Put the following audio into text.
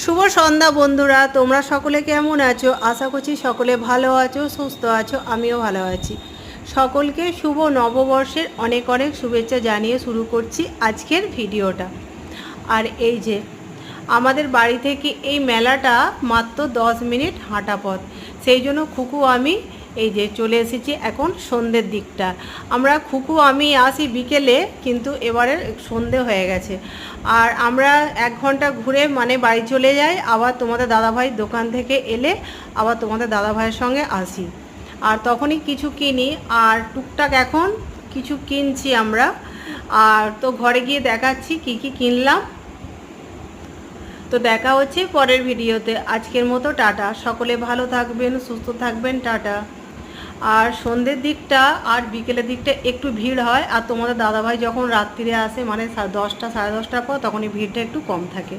শুভ সন্ধ্যা বন্ধুরা, তোমরা সকলে কেমন আছো? আশা করছি সকলে ভালো আছো, সুস্থ আছো। আমিও ভালো আছি। সকলকে শুভ নববর্ষের অনেক অনেক শুভেচ্ছা জানিয়ে শুরু করছি আজকের ভিডিওটা। আর এই যে আমাদের বাড়ি থেকে এই মেলাটা মাত্র 10 মিনিট হাঁটা পথ। সেই জন্য খুকু আমি এই যে চলে এসেছি এখন সন্ধ্যের দিকটা। আমি আসি বিকেলে, কিন্তু এবারে সন্ধে হয়ে গেছে। আর আমরা 1 ঘন্টা ঘুরে মানে বাড়ি চলে যাই, আবার তোমাদের দাদাভাই দোকান থেকে এলে আবার তোমাদের দাদাভাইয়ের সঙ্গে আসি। আর তখনই কিছু কিনি, আর টুকটাক এখন কিছু কিনছি আমরা। আর তো ঘরে গিয়ে দেখাচ্ছি কি কি কিনলাম। তো দেখা হচ্ছে পরের ভিডিওতে। আজকের মতো টাটা। সকলে ভালো থাকবেন, সুস্থ থাকবেন, টাটা। আর সন্ধ্যের দিকটা আর বিকেলের দিকটা একটু ভিড় হয়, আর তোমাদের দাদাভাই যখন রাত্রিরে আসে মানে 10টা সাড়ে 10টার পর, তখন এই ভিড়টা একটু কম থাকে।